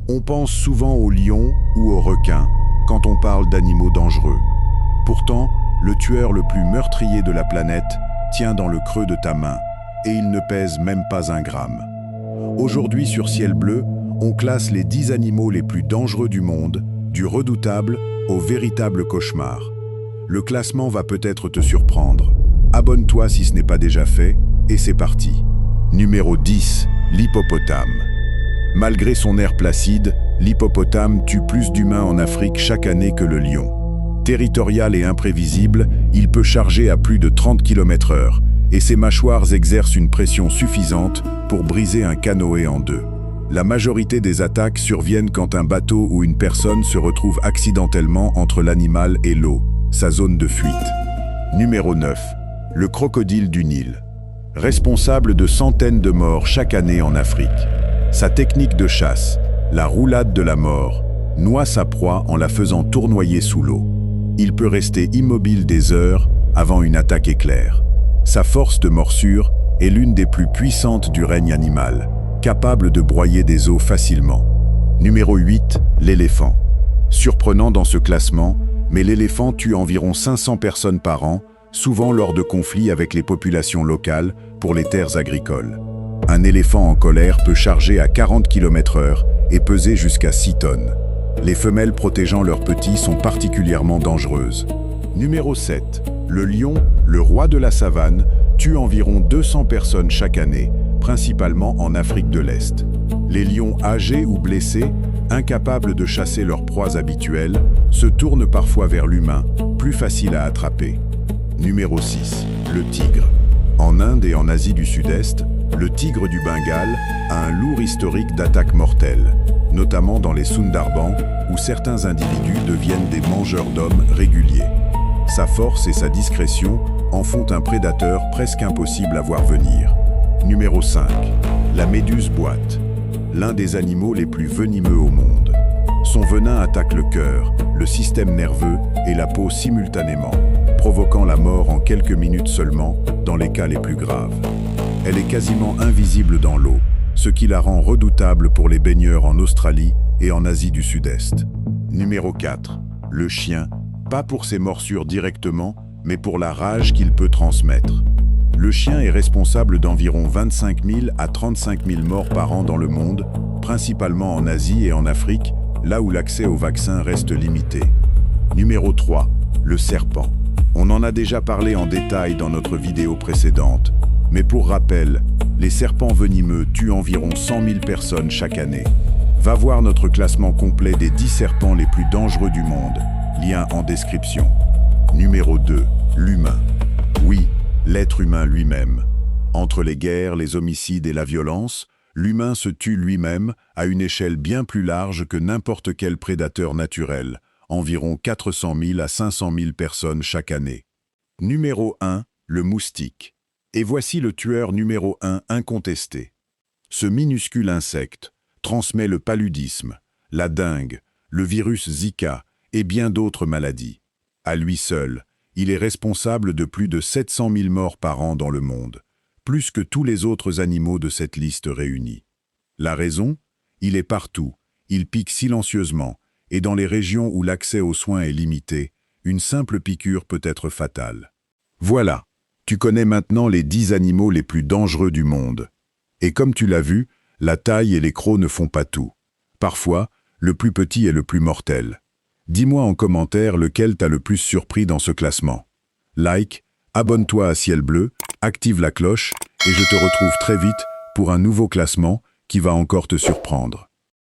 On pense souvent aux lions ou aux requins quand on parle d'animaux dangereux. Pourtant, le tueur le plus meurtrier de la planète tient dans le creux de ta main et il ne pèse même pas 1 gramme. Aujourd'hui sur Ciel Bleu, on classe les 10 animaux les plus dangereux du monde, du redoutable au véritable cauchemar. Le classement va peut-être te surprendre. Abonne-toi si ce n'est pas déjà fait, et c'est parti. Numéro 10, l'hippopotame. Malgré son air placide, l'hippopotame tue plus d'humains en Afrique chaque année que le lion. Territorial et imprévisible, il peut charger à plus de 30 km/h, et ses mâchoires exercent une pression suffisante pour briser un canoë en 2. La majorité des attaques surviennent quand un bateau ou une personne se retrouve accidentellement entre l'animal et l'eau, sa zone de fuite. Numéro 9. Le crocodile du Nil. Responsable de centaines de morts chaque année en Afrique. Sa technique de chasse, la roulade de la mort, noie sa proie en la faisant tournoyer sous l'eau. Il peut rester immobile des heures avant une attaque éclair. Sa force de morsure est l'une des plus puissantes du règne animal, capable de broyer des os facilement. Numéro 8, l'éléphant. Surprenant dans ce classement, mais l'éléphant tue environ 500 personnes par an, souvent lors de conflits avec les populations locales pour les terres agricoles. Un éléphant en colère peut charger à 40 km/h et peser jusqu'à 6 tonnes. Les femelles protégeant leurs petits sont particulièrement dangereuses. Numéro 7. Le lion, le roi de la savane, tue environ 200 personnes chaque année, principalement en Afrique de l'Est. Les lions âgés ou blessés, incapables de chasser leurs proies habituelles, se tournent parfois vers l'humain, plus facile à attraper. Numéro 6. Le tigre. En Inde et en Asie du Sud-Est, le tigre du Bengale a un lourd historique d'attaques mortelles, notamment dans les Sundarbans, où certains individus deviennent des mangeurs d'hommes réguliers. Sa force et sa discrétion en font un prédateur presque impossible à voir venir. Numéro 5. La méduse boîte. L'un des animaux les plus venimeux au monde. Son venin attaque le cœur, le système nerveux et la peau simultanément, provoquant la mort en quelques minutes seulement dans les cas les plus graves. Elle est quasiment invisible dans l'eau, ce qui la rend redoutable pour les baigneurs en Australie et en Asie du Sud-Est. Numéro 4. Le chien, pas pour ses morsures directement, mais pour la rage qu'il peut transmettre. Le chien est responsable d'environ 25 000 à 35 000 morts par an dans le monde, principalement en Asie et en Afrique, là où l'accès aux vaccins reste limité. Numéro 3. Le serpent. On en a déjà parlé en détail dans notre vidéo précédente, mais pour rappel, les serpents venimeux tuent environ 100 000 personnes chaque année. Va voir notre classement complet des 10 serpents les plus dangereux du monde, lien en description. Numéro 2. L'humain. Oui, l'être humain lui-même. Entre les guerres, les homicides et la violence, l'humain se tue lui-même à une échelle bien plus large que n'importe quel prédateur naturel, environ 400 000 à 500 000 personnes chaque année. Numéro 1. Le moustique. Et voici le tueur numéro 1 incontesté. Ce minuscule insecte transmet le paludisme, la dengue, le virus Zika et bien d'autres maladies. À lui seul, il est responsable de plus de 700 000 morts par an dans le monde, plus que tous les autres animaux de cette liste réunis. La raison? Il est partout, il pique silencieusement, et dans les régions où l'accès aux soins est limité, une simple piqûre peut être fatale. Voilà, tu connais maintenant les 10 animaux les plus dangereux du monde. Et comme tu l'as vu, la taille et les crocs ne font pas tout. Parfois, le plus petit est le plus mortel. Dis-moi en commentaire lequel t'a le plus surpris dans ce classement. Like, abonne-toi à Ciel Bleu, active la cloche et je te retrouve très vite pour un nouveau classement qui va encore te surprendre.